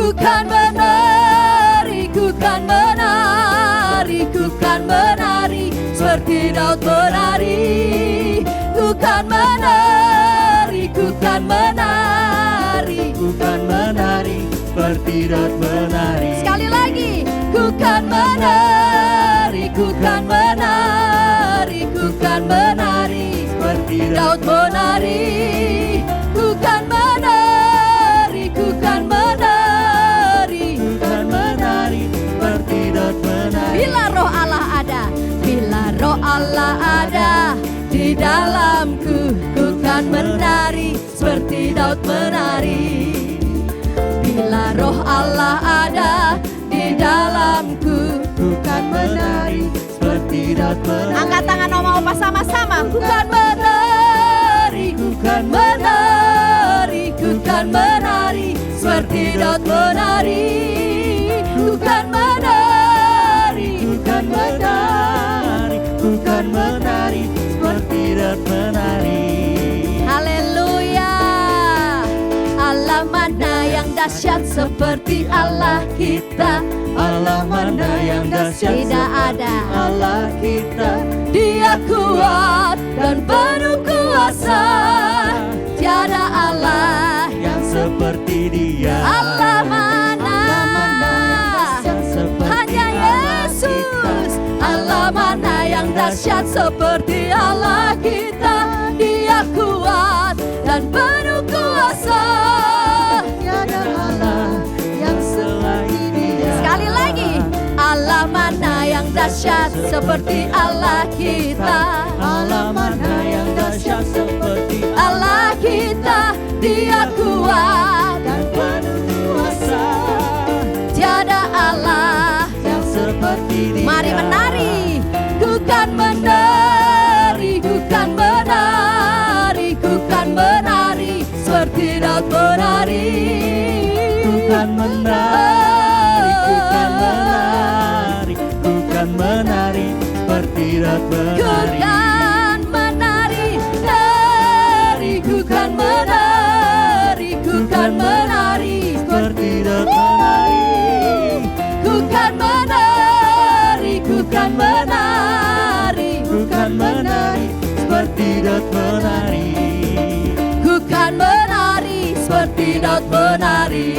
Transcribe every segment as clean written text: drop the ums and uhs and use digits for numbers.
ku kan menari, ku kan menari, ku kan menari seperti Daud menari. Ku kan menari, ku kan menari, ku kan menari seperti Daud menari. sekali lagi, ku kan menari, ku kan menari, ku kan menari Seperti Daud menari. Ku kan menari, ku kan menari, ku kan menari seperti Daud menari. bila roh Allah ada, bila roh Allah ada di dalamku, ku kan menari seperti Daud menari. Bila roh Allah ada di dalamku, Ku kan menari seperti Daud menari. Angkat tangan oma-opa sama-sama. ku kan menari, Ku kan menari, ku kan menari seperti Daud menari. Ku kan menari, Ku kan menari, ku kan menari seperti Daud menari. Haleluya. Allah mana yang dahsyat seperti Allah kita? Allah mana yang dahsyat Tidak seperti ada. Allah kita. Dia kuat dan penuh kuasa, tiada Allah Yang seperti Dia. Allah mana, Yang seperti hanya Allah Yesus. Allah mana yang dahsyat seperti Allah kita? Dia kuat dan penuh kuasa, Tiada Allah yang selain Dia. sekali lagi, Allah mana yang dahsyat seperti Allah kita? Allah mana yang dahsyat seperti Allah kita, Dia kuat, dan penuh kuasa. tiada Allah. Yang seperti Dia. Mari menari. Ku kan menari, ku kan menari, ku kan menari seperti Daud menari. Ku kan menari, ku kan menari, ku kan menari seperti Daud Ku menari. kan menari, nari, ku kan menari, ku kan menari Seperti Daud menari. ku kan menari, ku kan menari, Ku kan menari seperti Daud menari. ku kan menari seperti Daud menari.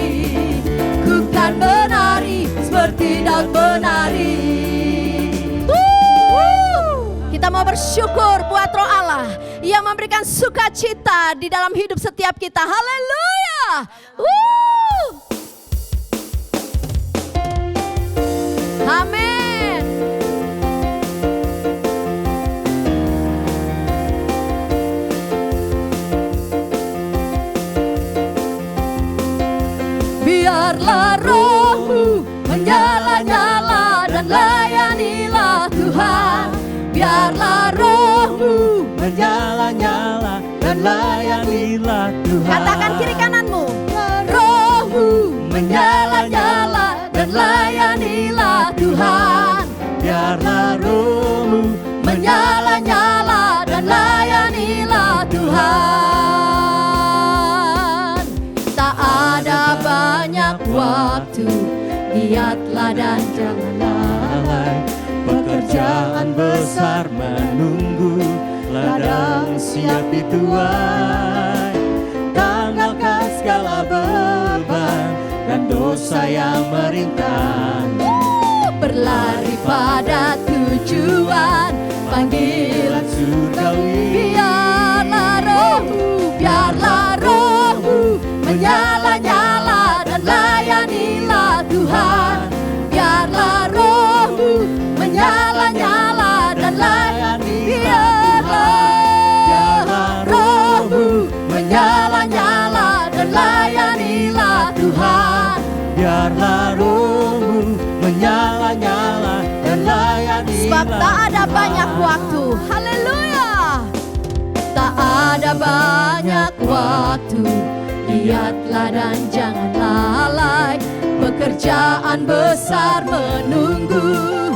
Ku kan menari seperti Daud menari. Kita mau bersyukur buat roh Allah yang memberikan sukacita di dalam hidup setiap kita. Haleluya. Amin. Biarlah rohmu menyala-nyala dan layanilah Tuhan. Biarlah rohmu Menyala-nyala dan layanilah Tuhan. Katakan kiri kananmu. rohmu menyala-nyala dan layanilah Tuhan. Biarlah rohmu Menyala-nyala dan layanilah Tuhan. Tak ada banyak waktu, giatlah dan jangan lalai. pekerjaan besar menunggu, ladang siap dituai. Tanggalkan segala beban dan dosa yang merintangi. Berlari pada tujuan panggilan surgawi. biarlah rohmu menyala-nyala dan layanilah Tuhan. Biarlah rohmu menyala-nyala dan biarlah rohmu menyala-nyala dan layanilah Tuhan. Biarlah rohmu menyala-nyala dan layanilah. Sebab tak ada banyak waktu. Haleluya. Tak ada banyak waktu, lihatlah dan jangan lalai. Pekerjaan besar menunggu,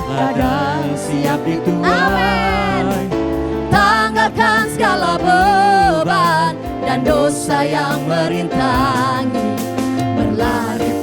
Ladang siap dituai. Amin. Tanggalkan segala beban dan dosa yang merintangi. Berlari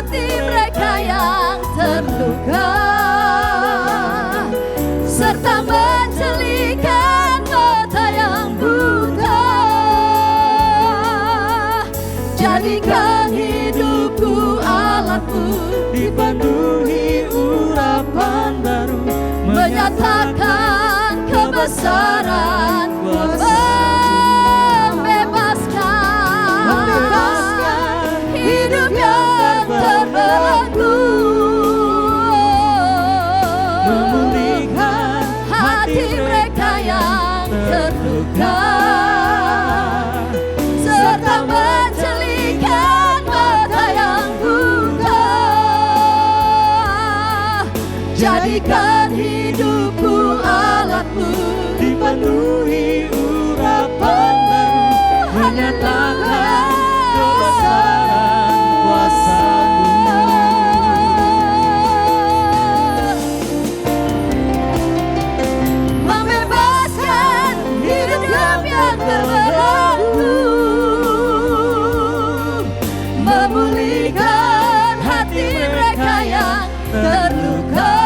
hati mereka yang terluka, serta menjelikan mata yang buta. Jadikan hidupku alatmu, dipenuhi urapan baru, menyatakan kebesaran kuasa, membebaskan hidup yang terbelenggu, memulihkan hati mereka yang terluka, serta menjelikan mata yang buta. Jadikan hidupku alatmu, dipenuhi urapan baru, menyatakan kebesaran kuasa-Mu. membebaskan hidup yang terbelenggu, memulihkan hati mereka yang terluka,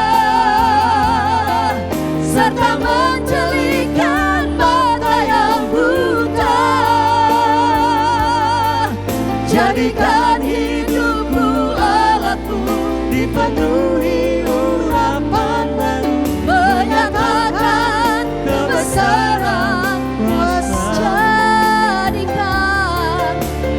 serta menjelikan mata yang buta. Jadikan hidupku alatmu, Dipenuhi urapan baru, menyatakan kebesaran kuasa.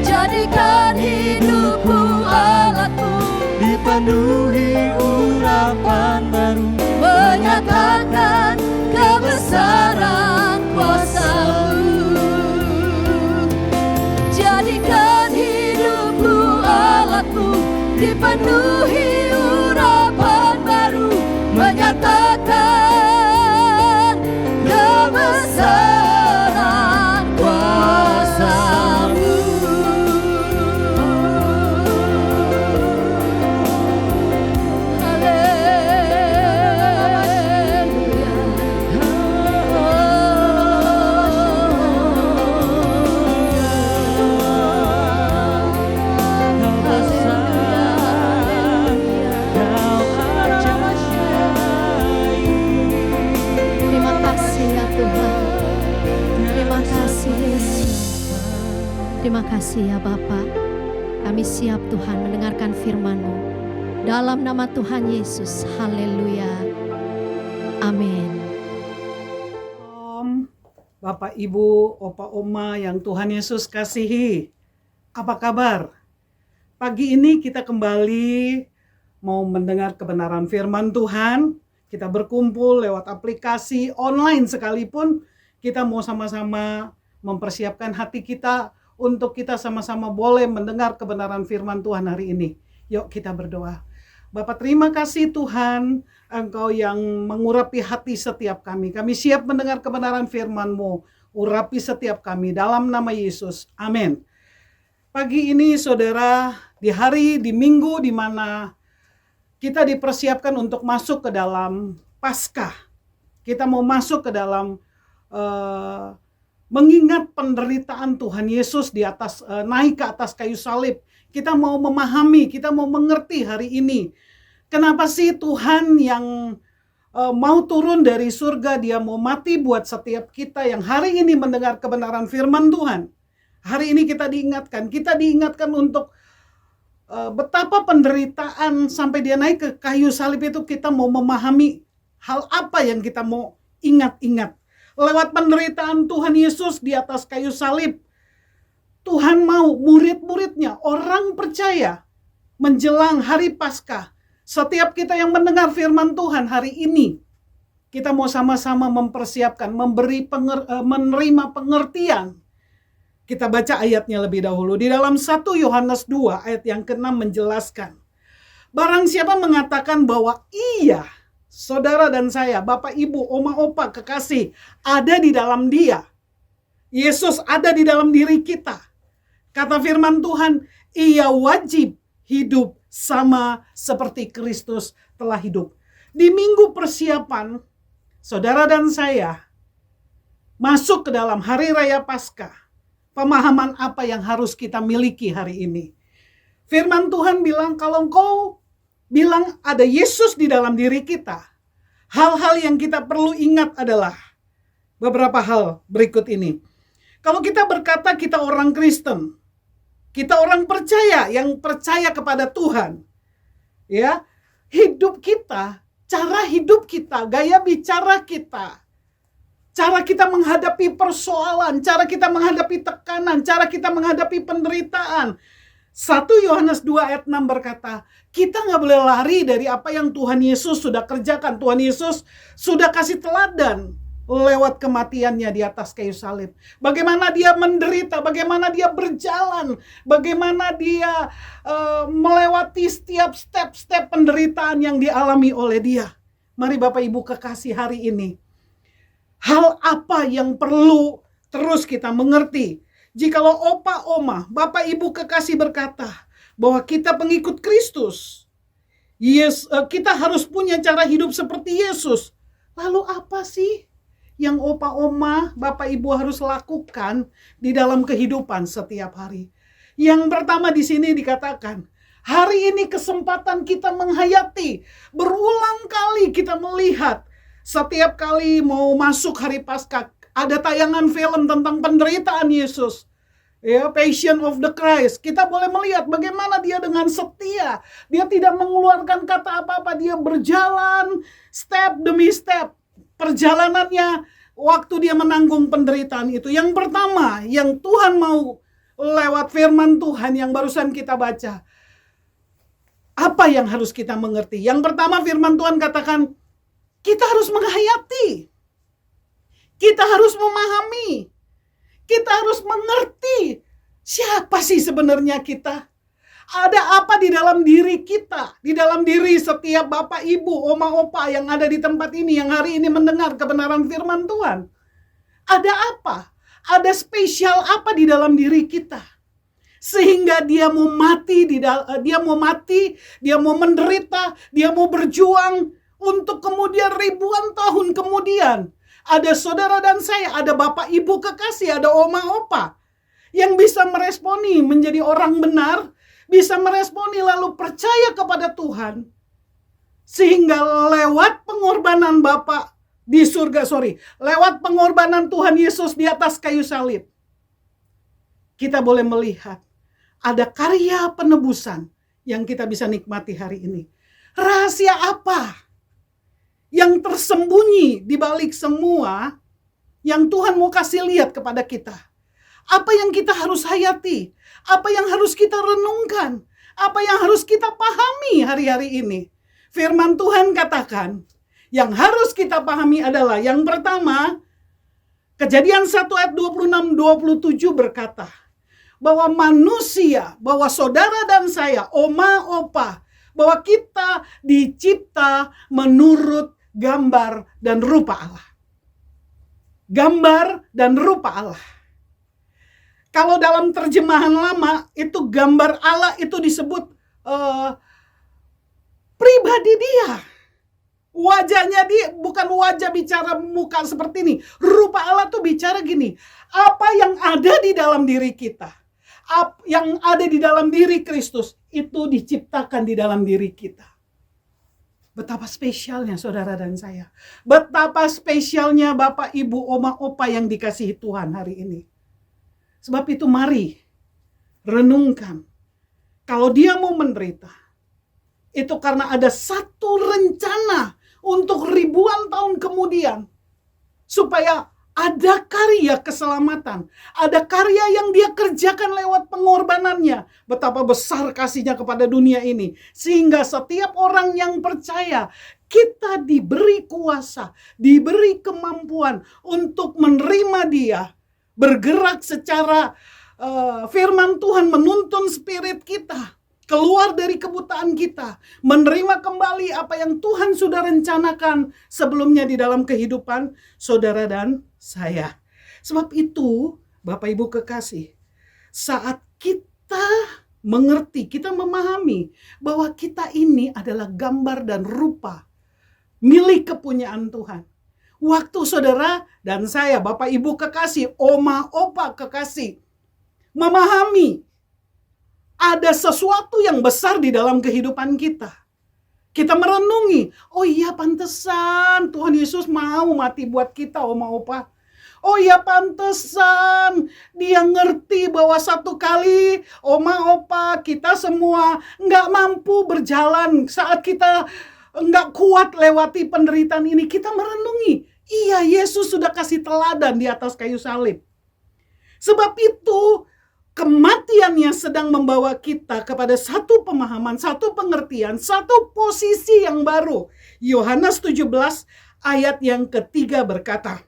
Jadikan hidupku alatmu, dipenuhi urapan baru, menyatakan kebesaran kuasa-Mu. Jadikan hidupku alatmu, dipenuhi urapan baru, menyatakan kebesaran kuasa-Mu. Terima kasih ya Tuhan. Terima kasih Yesus. Terima kasih ya Bapa. Kami siap Tuhan mendengarkan firman-Mu. Dalam nama Tuhan Yesus. Haleluya. Amin. Om, Bapak, Ibu, Opa, Oma yang Tuhan Yesus kasihi. Apa kabar? Pagi ini kita kembali mau mendengar kebenaran firman Tuhan. Kita berkumpul lewat aplikasi online sekalipun. Kita mau sama-sama mempersiapkan hati kita untuk kita sama-sama boleh mendengar kebenaran firman Tuhan hari ini. Yuk kita berdoa. Bapak, terima kasih Tuhan, Engkau yang mengurapi hati setiap kami. Kami siap mendengar kebenaran firman-Mu. Urapi setiap kami dalam nama Yesus. Amin. Pagi ini saudara, di minggu di mana kita dipersiapkan untuk masuk ke dalam Paskah. Kita mau masuk ke dalam mengingat penderitaan Tuhan Yesus di atas naik ke atas kayu salib. Kita mau memahami, kita mau mengerti hari ini. Kenapa sih Tuhan yang mau turun dari surga, Dia mau mati buat setiap kita yang hari ini mendengar kebenaran firman Tuhan. Hari ini kita diingatkan untuk betapa penderitaan sampai Dia naik ke kayu salib itu. Kita mau memahami hal apa yang kita mau ingat-ingat. Lewat penderitaan Tuhan Yesus di atas kayu salib, Tuhan mau murid-muridnya, orang percaya, menjelang hari Paskah, setiap kita yang mendengar firman Tuhan hari ini, kita mau sama-sama mempersiapkan, menerima pengertian. Kita baca ayatnya lebih dahulu. Di dalam 1 Yohanes 2 ayat yang ke-6 menjelaskan, barang siapa mengatakan bahwa ia, saudara dan saya, Bapak, Ibu, Oma, Opa, kekasih, ada di dalam Dia, Yesus ada di dalam diri kita, kata firman Tuhan, ia wajib hidup sama seperti Kristus telah hidup. Di minggu persiapan, saudara dan saya masuk ke dalam hari raya Paskah. Pemahaman apa yang harus kita miliki hari ini? Firman Tuhan bilang, kalau engkau bilang ada Yesus di dalam diri kita, hal-hal yang kita perlu ingat adalah beberapa hal berikut ini. Kalau kita berkata kita orang Kristen, kita orang percaya yang percaya kepada Tuhan, ya, hidup kita, cara hidup kita, gaya bicara kita, cara kita menghadapi persoalan, cara kita menghadapi tekanan, cara kita menghadapi penderitaan. 1 Yohanes 2 ayat 6 berkata, kita nggak boleh lari dari apa yang Tuhan Yesus sudah kerjakan. Tuhan Yesus sudah kasih teladan lewat kematiannya di atas kayu salib. Bagaimana dia menderita, bagaimana dia berjalan, bagaimana dia melewati setiap step-step penderitaan yang dialami oleh dia. Mari Bapak Ibu kekasih hari ini, hal apa yang perlu terus kita mengerti? Jikalau opa, oma, Bapak Ibu kekasih berkata bahwa kita pengikut Kristus, kita harus punya cara hidup seperti Yesus. Lalu apa sih yang opa, oma, Bapak Ibu harus lakukan di dalam kehidupan setiap hari? Yang pertama di sini dikatakan, hari ini kesempatan kita menghayati. Berulang kali kita melihat, setiap kali mau masuk hari Paskah, ada tayangan film tentang penderitaan Yesus. Ya, Passion of the Christ. Kita boleh melihat bagaimana dia dengan setia. Dia tidak mengeluarkan kata apa-apa. Dia berjalan step demi step. Perjalanannya waktu dia menanggung penderitaan itu. Yang pertama yang Tuhan mau lewat firman Tuhan yang barusan kita baca. Apa yang harus kita mengerti? Yang pertama firman Tuhan katakan, kita harus menghayati. Kita harus memahami. Kita harus mengerti siapa sih sebenarnya kita. Ada apa di dalam diri kita, di dalam diri setiap Bapak, Ibu, Oma, Opa yang ada di tempat ini, yang hari ini mendengar kebenaran firman Tuhan. Ada apa? Ada spesial apa di dalam diri kita? Sehingga dia mau mati, dia mau menderita, dia mau berjuang untuk kemudian ribuan tahun kemudian. Ada saudara dan saya, ada Bapak Ibu kekasih, ada Oma Opa yang bisa meresponi menjadi orang benar, bisa meresponi lalu percaya kepada Tuhan. Sehingga lewat pengorbanan Bapa di surga, lewat pengorbanan Tuhan Yesus di atas kayu salib, kita boleh melihat ada karya penebusan yang kita bisa nikmati hari ini. Rahasia apa yang tersembunyi di balik semua yang Tuhan mau kasih lihat kepada kita? Apa yang kita harus hayati? Apa yang harus kita renungkan? Apa yang harus kita pahami hari-hari ini? Firman Tuhan katakan, yang harus kita pahami adalah yang pertama, Kejadian 1 ayat 26-27 berkata, bahwa manusia, bahwa saudara dan saya, Oma, Opa, bahwa kita dicipta menurut gambar dan rupa Allah. Gambar dan rupa Allah. Kalau dalam terjemahan lama, itu gambar Allah itu disebut pribadi dia. Wajahnya dia bukan wajah bicara muka seperti ini. Rupa Allah tuh bicara gini. Apa yang ada di dalam diri kita, yang ada di dalam diri Kristus, itu diciptakan di dalam diri kita. Betapa spesialnya saudara dan saya. Betapa spesialnya Bapak, Ibu, Oma, Opa yang dikasihi Tuhan hari ini. Sebab itu mari renungkan. Kalau dia mau menderita, itu karena ada satu rencana untuk ribuan tahun kemudian. Supaya ada karya keselamatan. Ada karya yang dia kerjakan lewat pengorbanannya. Betapa besar kasihnya kepada dunia ini. Sehingga setiap orang yang percaya, kita diberi kuasa, diberi kemampuan untuk menerima dia. Bergerak secara firman Tuhan, menuntun spirit kita. Keluar dari kebutaan kita, menerima kembali apa yang Tuhan sudah rencanakan sebelumnya di dalam kehidupan saudara dan saya. Sebab itu, Bapak Ibu kekasih, saat kita mengerti, kita memahami bahwa kita ini adalah gambar dan rupa milik kepunyaan Tuhan. Waktu saudara dan saya, Bapak Ibu kekasih, Oma, Opa kekasih, memahami ada sesuatu yang besar di dalam kehidupan kita. Kita merenungi, oh iya pantesan Tuhan Yesus mau mati buat kita, Oma Opa. Oh iya pantesan dia ngerti bahwa satu kali Oma Opa kita semua nggak mampu berjalan saat kita nggak kuat lewati penderitaan ini. Kita merenungi, iya Yesus sudah kasih teladan di atas kayu salib. Sebab itu kematiannya sedang membawa kita kepada satu pemahaman, satu pengertian, satu posisi yang baru. Yohanes 17 ayat yang ketiga berkata,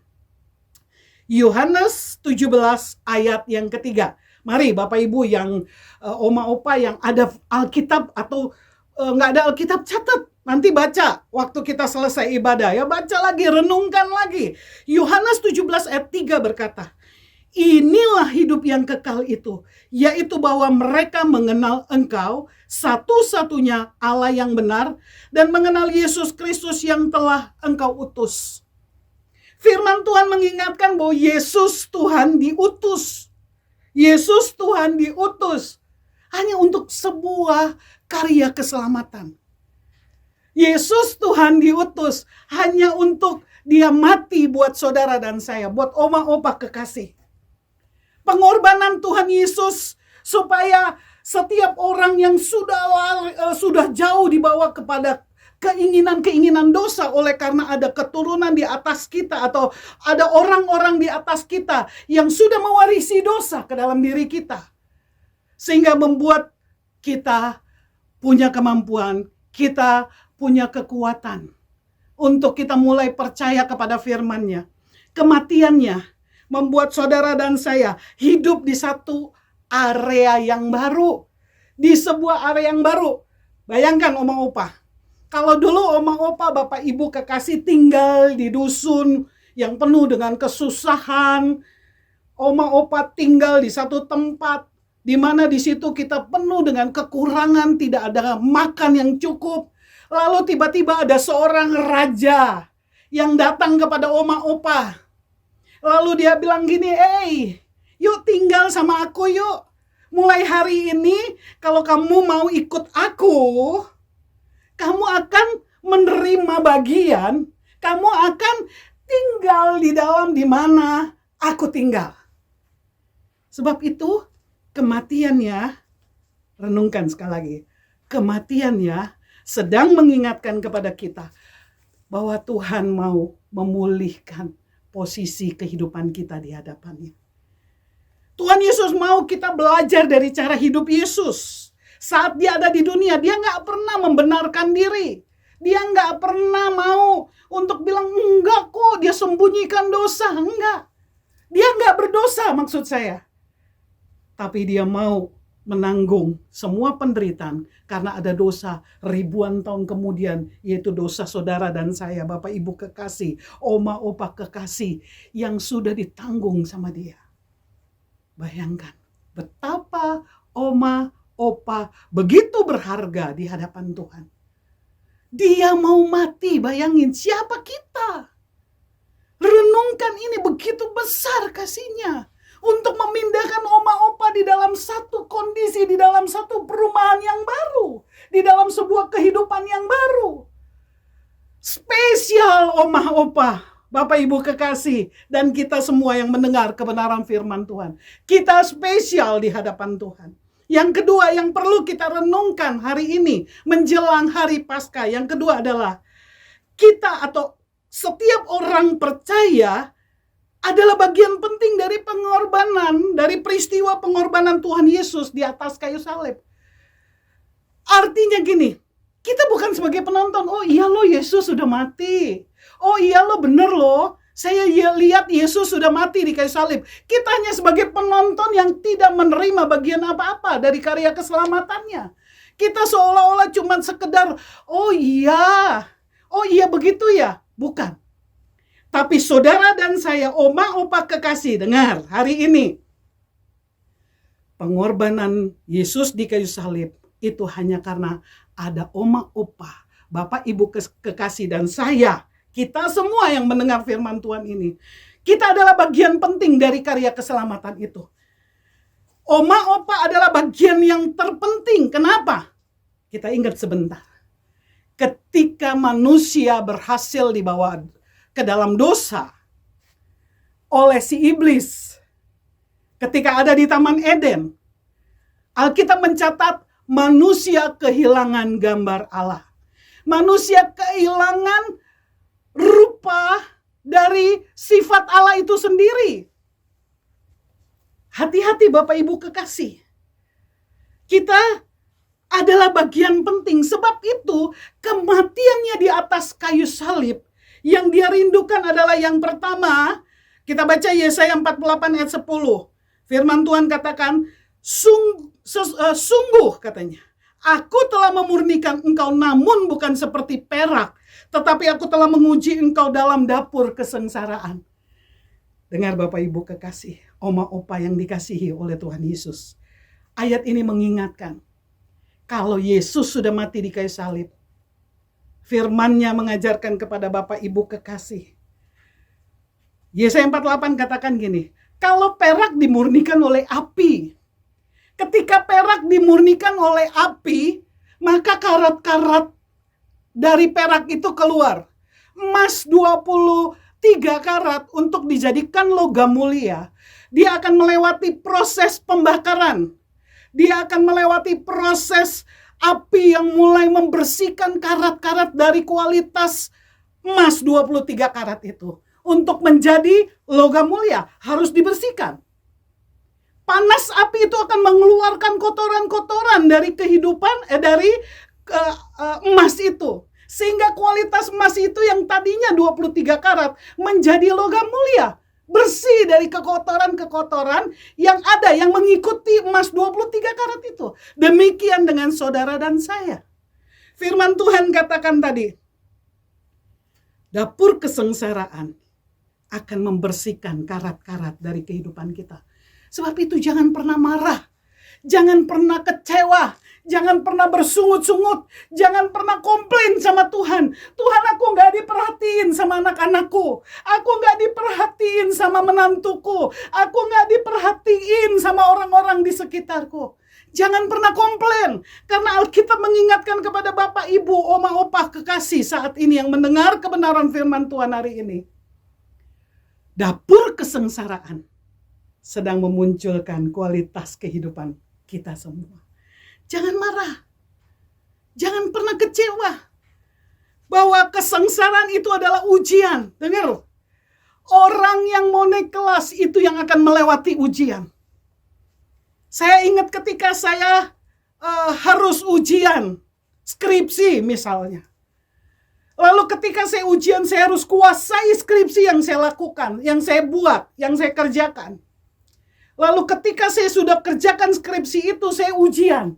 Yohanes 17 ayat yang ketiga. Mari Bapak Ibu yang Oma Opa yang ada Alkitab atau nggak ada Alkitab, catat. Nanti baca waktu kita selesai ibadah ya, baca lagi, renungkan lagi. Yohanes 17 ayat 3 berkata, inilah hidup yang kekal itu, yaitu bahwa mereka mengenal Engkau, satu-satunya Allah yang benar, dan mengenal Yesus Kristus yang telah Engkau utus. Firman Tuhan mengingatkan bahwa Yesus Tuhan diutus. Yesus Tuhan diutus hanya untuk sebuah karya keselamatan. Yesus Tuhan diutus hanya untuk dia mati buat saudara dan saya, buat Oma Opa kekasih. Pengorbanan Tuhan Yesus supaya setiap orang yang sudah jauh dibawa kepada keinginan-keinginan dosa oleh karena ada keturunan di atas kita atau ada orang-orang di atas kita yang sudah mewarisi dosa ke dalam diri kita. Sehingga membuat kita punya kemampuan, kita punya kekuatan untuk kita mulai percaya kepada firman-Nya. Kematiannya membuat saudara dan saya hidup di satu area yang baru. Di sebuah area yang baru. Bayangkan Oma Opa. Kalau dulu Oma Opa, Bapak Ibu kekasih tinggal di dusun yang penuh dengan kesusahan. Oma Opa tinggal di satu tempat di mana di situ kita penuh dengan kekurangan, tidak ada makan yang cukup. Lalu tiba-tiba ada seorang raja yang datang kepada Oma Opa. Lalu dia bilang gini, yuk tinggal sama aku yuk. Mulai hari ini kalau kamu mau ikut aku, kamu akan menerima bagian, kamu akan tinggal di dalam di mana aku tinggal. Sebab itu kematiannya, renungkan sekali lagi, kematiannya sedang mengingatkan kepada kita bahwa Tuhan mau memulihkan posisi kehidupan kita di hadapannya. Tuhan Yesus mau kita belajar dari cara hidup Yesus. Saat dia ada di dunia, dia nggak pernah membenarkan diri. Dia nggak pernah mau untuk bilang, enggak kok, dia sembunyikan dosa. Enggak. Dia nggak berdosa maksud saya. Tapi dia mau menanggung semua penderitaan karena ada dosa ribuan tahun kemudian, yaitu dosa saudara dan saya, Bapak Ibu kekasih, Oma Opa kekasih yang sudah ditanggung sama dia. Bayangkan betapa Oma Opa begitu berharga di hadapan Tuhan. Dia mau mati, bayangin siapa kita. Renungkan ini, begitu besar kasihnya. Untuk memindahkan Oma Opa di dalam satu kondisi, di dalam satu perumahan yang baru, di dalam sebuah kehidupan yang baru. Spesial Oma Opa, Bapak Ibu kekasih, dan kita semua yang mendengar kebenaran firman Tuhan. Kita spesial di hadapan Tuhan. Yang kedua yang perlu kita renungkan hari ini menjelang hari Paskah, yang kedua adalah kita atau setiap orang percaya adalah bagian penting dari pengorbanan, dari peristiwa pengorbanan Tuhan Yesus di atas kayu salib. Artinya gini, kita bukan sebagai penonton, oh iya loh Yesus sudah mati. Oh iya loh bener loh, saya lihat Yesus sudah mati di kayu salib. Kita hanya sebagai penonton yang tidak menerima bagian apa-apa dari karya keselamatannya. Kita seolah-olah cuma sekedar, oh iya begitu ya. Bukan. Tapi saudara dan saya, Oma Opa kekasih, dengar hari ini. Pengorbanan Yesus di kayu salib itu hanya karena ada Oma Opa, Bapak Ibu kekasih dan saya. Kita semua yang mendengar firman Tuhan ini. Kita adalah bagian penting dari karya keselamatan itu. Oma opa adalah bagian yang terpenting. Kenapa? Kita ingat sebentar. Ketika manusia berhasil dibawa ke dalam dosa oleh si iblis, ketika ada di Taman Eden, Alkitab mencatat manusia kehilangan gambar Allah. Manusia kehilangan rupa dari sifat Allah itu sendiri. Hati-hati Bapak Ibu kekasih. Kita adalah bagian penting. Sebab itu kematiannya di atas kayu salib yang dia rindukan adalah yang pertama. Kita baca Yesaya 48 ayat 10. Firman Tuhan katakan, sungguh katanya, aku telah memurnikan engkau namun bukan seperti perak, tetapi aku telah menguji engkau dalam dapur kesengsaraan. Dengar Bapak Ibu kekasih, oma opa yang dikasihi oleh Tuhan Yesus. Ayat ini mengingatkan, kalau Yesus sudah mati di kayu salib, firman-Nya mengajarkan kepada Bapak Ibu kekasih. Yesaya 48 katakan gini, kalau perak dimurnikan oleh api, ketika perak dimurnikan oleh api, maka karat-karat dari perak itu keluar. Emas 23 karat untuk dijadikan logam mulia, dia akan melewati proses pembakaran. Dia akan melewati proses api yang mulai membersihkan karat-karat dari kualitas emas 23 karat itu. Untuk menjadi logam mulia harus dibersihkan. Panas api itu akan mengeluarkan kotoran-kotoran dari kehidupan, dari emas itu. Sehingga kualitas emas itu yang tadinya 23 karat menjadi logam mulia. Bersih dari kekotoran-kekotoran yang ada, yang mengikuti emas 23 karat itu. Demikian dengan saudara dan saya. Firman Tuhan katakan tadi, dapur kesengsaraan akan membersihkan karat-karat dari kehidupan kita. Sebab itu jangan pernah marah, jangan pernah kecewa, jangan pernah bersungut-sungut, jangan pernah komplain sama Tuhan. Tuhan, aku gak diperhatiin sama anak-anakku, aku gak diperhatiin sama menantuku, aku gak diperhatiin sama orang-orang di sekitarku. Jangan pernah komplain, karena Alkitab mengingatkan kepada Bapak, Ibu, Oma, Opa, kekasih saat ini yang mendengar kebenaran firman Tuhan hari ini. Dapur kesengsaraan sedang memunculkan kualitas kehidupan kita semua. Jangan marah. Jangan pernah kecewa. Bahwa kesengsaraan itu adalah ujian. Dengar. Orang yang mau naik kelas itu yang akan melewati ujian. Saya ingat ketika saya harus ujian skripsi misalnya. Lalu ketika saya ujian, saya harus kuasai skripsi yang saya lakukan, yang saya buat, yang saya kerjakan. Lalu ketika saya sudah kerjakan skripsi itu, saya ujian.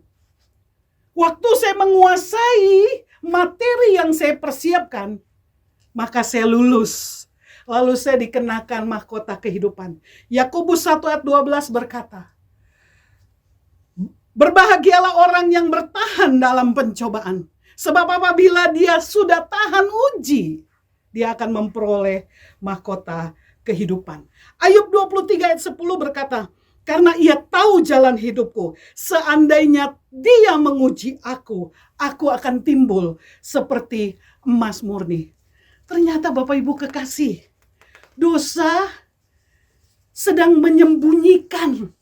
Waktu saya menguasai materi yang saya persiapkan, maka saya lulus. Lalu saya dikenakan mahkota kehidupan. Yakobus 1 ayat 12 berkata, berbahagialah orang yang bertahan dalam pencobaan. Sebab apabila dia sudah tahan uji, dia akan memperoleh mahkota kehidupan. Ayub 23 ayat 10 berkata, karena ia tahu jalan hidupku, seandainya dia menguji aku akan timbul seperti emas murni. Ternyata Bapak Ibu kekasih, dosa sedang menyembunyikan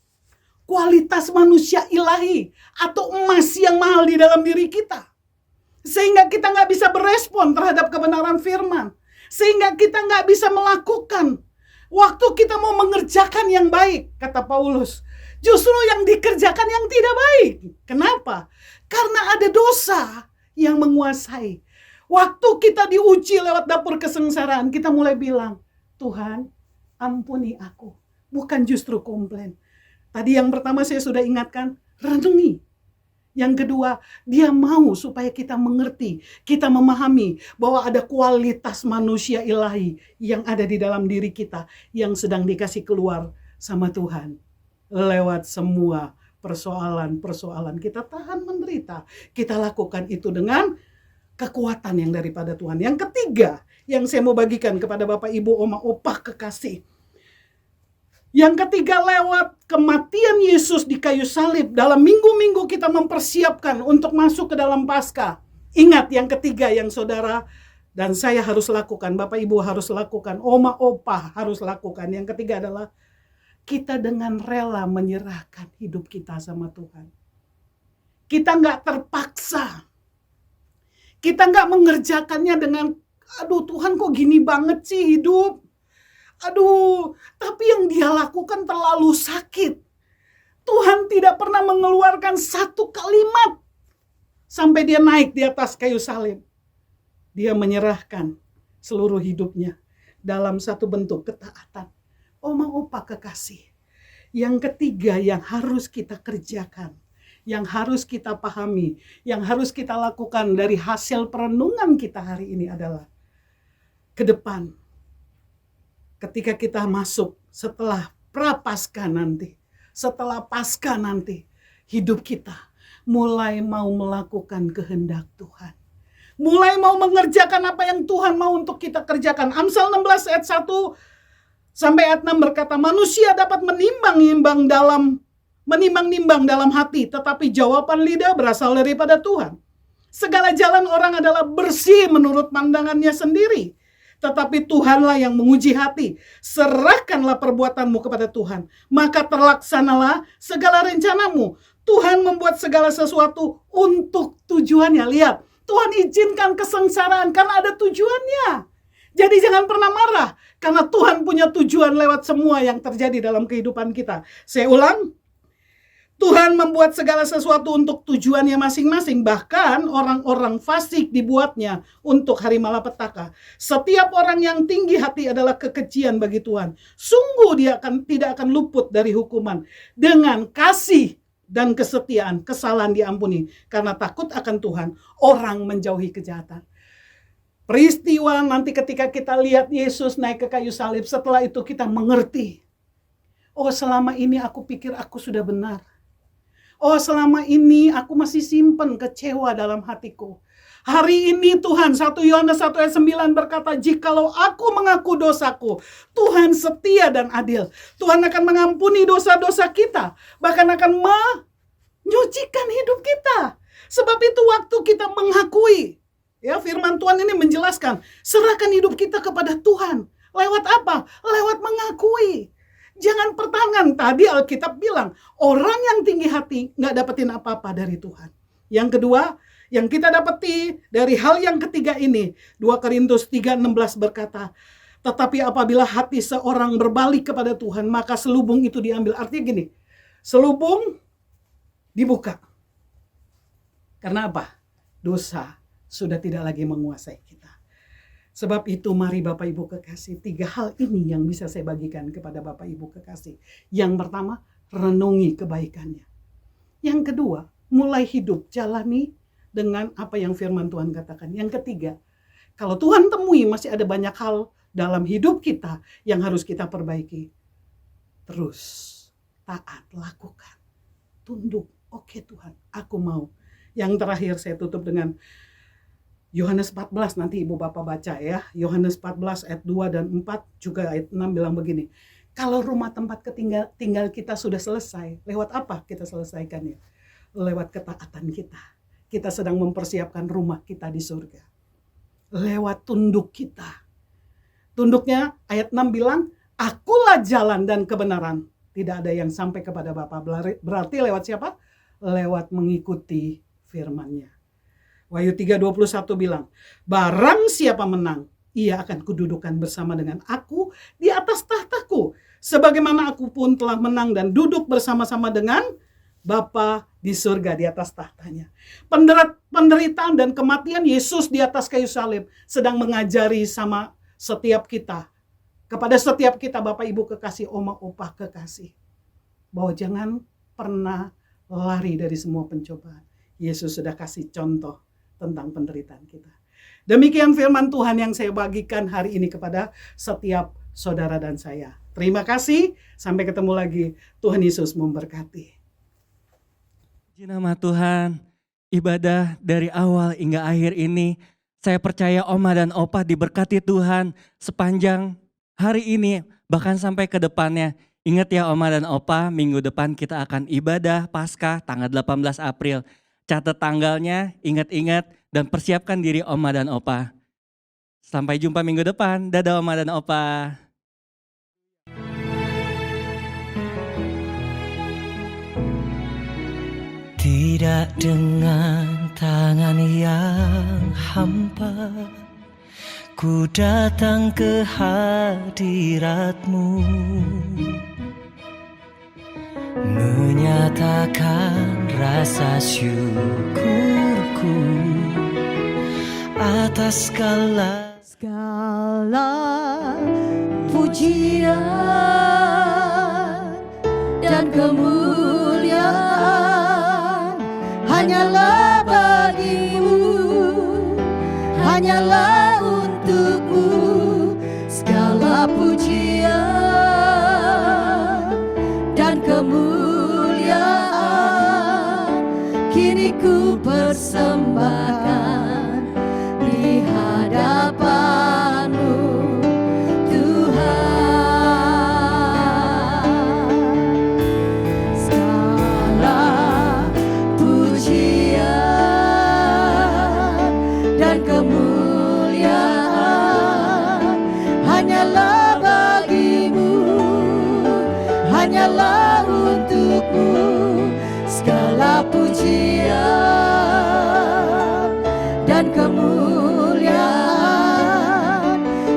kualitas manusia ilahi atau emas yang mahal di dalam diri kita. Sehingga kita nggak bisa berespon terhadap kebenaran firman. Sehingga kita nggak bisa melakukan. Waktu kita mau mengerjakan yang baik, kata Paulus, justru yang dikerjakan yang tidak baik. Kenapa? Karena ada dosa yang menguasai. Waktu kita diuji lewat dapur kesengsaraan, kita mulai bilang, Tuhan, ampuni aku. Bukan justru komplain. Tadi yang pertama saya sudah ingatkan, renungi. Yang kedua, dia mau supaya kita mengerti, kita memahami bahwa ada kualitas manusia ilahi yang ada di dalam diri kita yang sedang dikasih keluar sama Tuhan. Lewat semua persoalan-persoalan kita tahan menderita. Kita lakukan itu dengan kekuatan yang daripada Tuhan. Yang ketiga, yang saya mau bagikan kepada Bapak, Ibu, Oma, Opah kekasih. Yang ketiga, lewat kematian Yesus di kayu salib, dalam minggu-minggu kita mempersiapkan untuk masuk ke dalam Paskah. Ingat yang ketiga yang saudara dan saya harus lakukan, Bapak Ibu harus lakukan, Oma Opa harus lakukan. Yang ketiga adalah kita dengan rela menyerahkan hidup kita sama Tuhan. Kita nggak terpaksa. Kita nggak mengerjakannya dengan, aduh Tuhan kok gini banget sih hidup. Aduh, tapi yang dia lakukan terlalu sakit. Tuhan tidak pernah mengeluarkan satu kalimat sampai dia naik di atas kayu salib. Dia menyerahkan seluruh hidupnya dalam satu bentuk ketaatan. Oma Opa kekasih. Yang ketiga yang harus kita kerjakan, yang harus kita pahami, yang harus kita lakukan dari hasil perenungan kita hari ini adalah ke depan. Ketika kita masuk setelah Prapaskah nanti, setelah Paskah nanti, hidup kita mulai mau melakukan kehendak Tuhan. Mulai mau mengerjakan apa yang Tuhan mau untuk kita kerjakan. Amsal 16 ayat 1 sampai ayat 6 berkata, manusia dapat menimbang-nimbang dalam hati, tetapi jawaban lidah berasal daripada Tuhan. Segala jalan orang adalah bersih menurut pandangannya sendiri, tetapi Tuhanlah yang menguji hati. Serahkanlah perbuatanmu kepada Tuhan, maka terlaksanalah segala rencanamu. Tuhan membuat segala sesuatu untuk tujuannya. Lihat, Tuhan izinkan kesengsaraan karena ada tujuannya. Jadi jangan pernah marah, karena Tuhan punya tujuan lewat semua yang terjadi dalam kehidupan kita. Saya ulang, Tuhan membuat segala sesuatu untuk tujuannya masing-masing. Bahkan orang-orang fasik dibuatnya untuk hari malapetaka. Setiap orang yang tinggi hati adalah kekejian bagi Tuhan. Sungguh dia tidak akan luput dari hukuman. Dengan kasih dan kesetiaan, kesalahan diampuni. Karena takut akan Tuhan, orang menjauhi kejahatan. Peristiwa nanti ketika kita lihat Yesus naik ke kayu salib, setelah itu kita mengerti. Oh, selama ini aku pikir aku sudah benar. Oh, selama ini aku masih simpen kecewa dalam hatiku. Hari ini Tuhan, 1 Yohanes 1 ayat 9 berkata, jikalau aku mengaku dosaku, Tuhan setia dan adil. Tuhan akan mengampuni dosa-dosa kita, bahkan akan menyucikan hidup kita. Sebab itu waktu kita mengakui, ya firman Tuhan ini menjelaskan, serahkan hidup kita kepada Tuhan. Lewat apa? Lewat mengakui. Jangan pertahanan. Tadi Alkitab bilang, orang yang tinggi hati nggak dapetin apa-apa dari Tuhan. Yang kedua, yang kita dapati dari hal yang ketiga ini, 2 Korintus 3:16 berkata, tetapi apabila hati seorang berbalik kepada Tuhan, maka selubung itu diambil. Artinya gini, selubung dibuka. Karena apa? Dosa sudah tidak lagi menguasai kita. Sebab itu mari Bapak Ibu kekasih, 3 hal ini yang bisa saya bagikan kepada Bapak Ibu kekasih. Yang pertama, renungi kebaikannya. Yang kedua, mulai hidup, jalani dengan apa yang firman Tuhan katakan. Yang ketiga, kalau Tuhan temui masih ada banyak hal dalam hidup kita yang harus kita perbaiki. Terus, taat, lakukan, tunduk. Oke Tuhan, aku mau. Yang terakhir saya tutup dengan Yohanes 14, nanti Ibu Bapak baca ya. Yohanes 14 ayat 2 dan 4 juga ayat 6 bilang begini. Kalau rumah tempat tinggal kita sudah selesai, lewat apa kita selesaikan ya? Lewat ketaatan kita. Kita sedang mempersiapkan rumah kita di surga. Lewat tunduk kita. Tunduknya ayat 6 bilang, akulah jalan dan kebenaran. Tidak ada yang sampai kepada Bapa. Berarti lewat siapa? Lewat mengikuti firman-Nya. Wahyu 3:21 bilang, barang siapa menang, ia akan kududukan bersama dengan aku di atas tahtaku. Sebagaimana aku pun telah menang dan duduk bersama-sama dengan Bapa di surga di atas tahtanya. Penderitaan dan kematian Yesus di atas kayu salib sedang mengajari sama setiap kita. Kepada setiap kita Bapak Ibu kekasih, Oma Opa kekasih. Bahwa jangan pernah lari dari semua pencobaan. Yesus sudah kasih contoh tentang penderitaan kita. Demikian firman Tuhan yang saya bagikan hari ini kepada setiap saudara dan saya. Terima kasih, sampai ketemu lagi. Tuhan Yesus memberkati. Puji nama Tuhan, ibadah dari awal hingga akhir ini, saya percaya Oma dan Opa diberkati Tuhan sepanjang hari ini, bahkan sampai ke depannya. Ingat ya Oma dan Opa, minggu depan kita akan ibadah Paskah tanggal 18 April. Catat tanggalnya, ingat-ingat, dan persiapkan diri Oma dan Opa. Sampai jumpa minggu depan. Dadah Oma dan Opa. Tidak dengan tangan yang hampa, ku datang ke hadirat-Mu, menyatakan rasa syukurku atas segala pujian dan kemuliaan hanyalah bagi-Mu, hanyalah untuk-Mu. Segala pujian dan kemuliaan kini ku persembahkan di hadapan-Mu, Tuhan. Segala pujian dan kemuliaan hanyalah bagi-Mu, hanyalah untuk-Mu. Segala pujian dan kemuliaan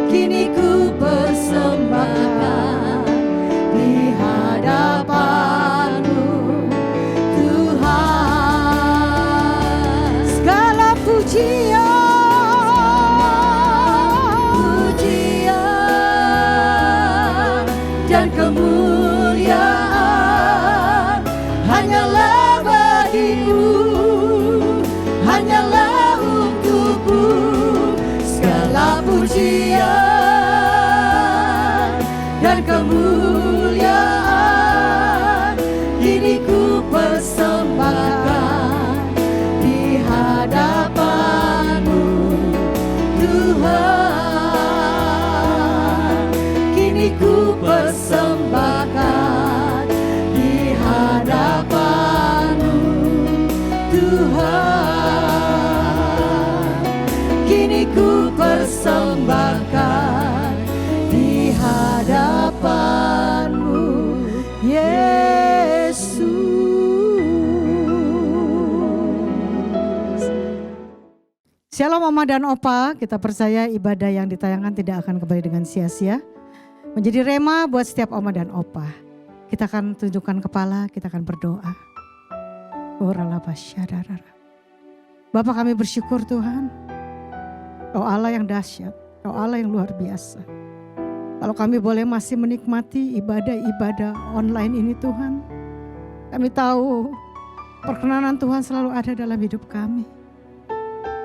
kini ku persembahkan di hadapan-Mu, Tuhan. Segala pujian dan kemuliaan hanyalah bagi-Mu, hanyalah untuk-Mu. Segala pujian dan kemuliaan kini ku persembahkan di hadapan-Mu, Tuhan. Kini ku persembahkan di hadapan-Mu, Tuhan. Kini ku persembahkan di hadapan-Mu, Yesus. Shalom Oma dan Opa, kita percaya ibadah yang ditayangkan tidak akan kembali dengan sia-sia. Menjadi rema buat setiap Oma dan Opa. Kita akan tunjukkan kepala, kita akan berdoa. Bapak kami bersyukur Tuhan. Kau Allah yang dahsyat, Kau Allah yang luar biasa. Kalau kami boleh masih menikmati ibadah-ibadah online ini Tuhan. Kami tahu perkenanan Tuhan selalu ada dalam hidup kami.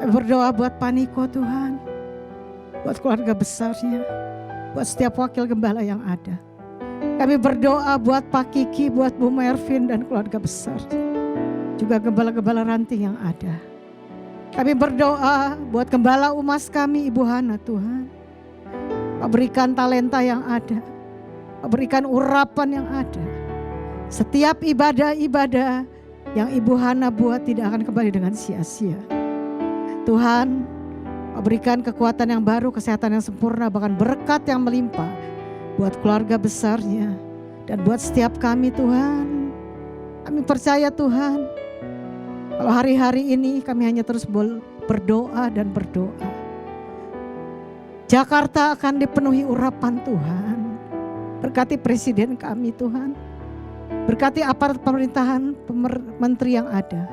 Kami berdoa buat Paniko Tuhan, buat keluarga besarnya, buat setiap wakil gembala yang ada. Kami berdoa buat Pak Kiki, buat Bu Mervin dan keluarga besar, juga gembala-gembala ranting yang ada. Kami berdoa buat gembala umas kami Ibu Hana Tuhan. Kau berikan talenta yang ada, Kau berikan urapan yang ada. Setiap ibadah-ibadah yang Ibu Hana buat tidak akan kembali dengan sia-sia. Tuhan, Kau berikan kekuatan yang baru, kesehatan yang sempurna, bahkan berkat yang melimpah buat keluarga besarnya dan buat setiap kami Tuhan. Kami percaya Tuhan, kalau hari-hari ini kami hanya terus berdoa dan berdoa. Jakarta akan dipenuhi urapan Tuhan. Berkati presiden kami Tuhan. Berkati aparat pemerintahan, menteri yang ada.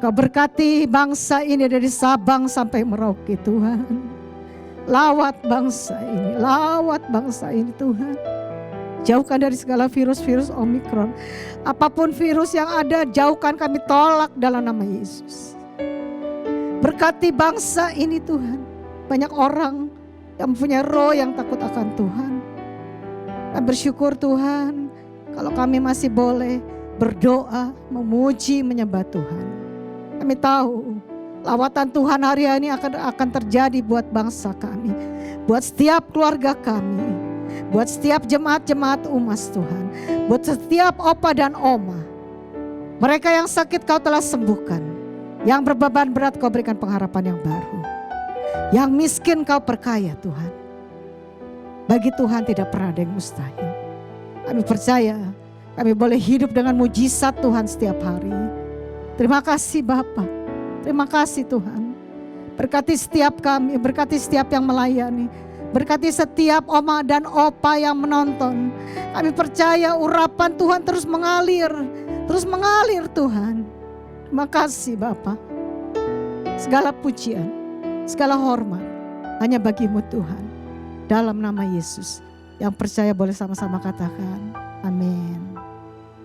Kau berkati bangsa ini dari Sabang sampai Merauke Tuhan. Lawat bangsa ini Tuhan. Jauhkan dari segala virus-virus Omikron. Apapun virus yang ada, jauhkan, kami tolak dalam nama Yesus. Berkati bangsa ini Tuhan. Banyak orang yang mempunyai roh yang takut akan Tuhan. Kami bersyukur Tuhan, kalau kami masih boleh berdoa, memuji, menyembah Tuhan. Kami tahu lawatan Tuhan hari ini akan terjadi buat bangsa kami, buat setiap keluarga kami. Buat setiap jemaat-jemaat UMAS Tuhan. Buat setiap opa dan oma. Mereka yang sakit Kau telah sembuhkan. Yang berbeban berat Kau berikan pengharapan yang baru. Yang miskin Kau perkaya Tuhan. Bagi Tuhan tidak pernah ada yang mustahil. Kami percaya kami boleh hidup dengan mujizat Tuhan setiap hari. Terima kasih Bapa. Terima kasih Tuhan. Berkati setiap kami, berkati setiap yang melayani. Berkati setiap oma dan opa yang menonton. Kami percaya urapan Tuhan terus mengalir. Terus mengalir Tuhan. Terima kasih Bapa. Segala pujian, segala hormat hanya bagi-Mu Tuhan. Dalam nama Yesus. Yang percaya boleh sama-sama katakan amin.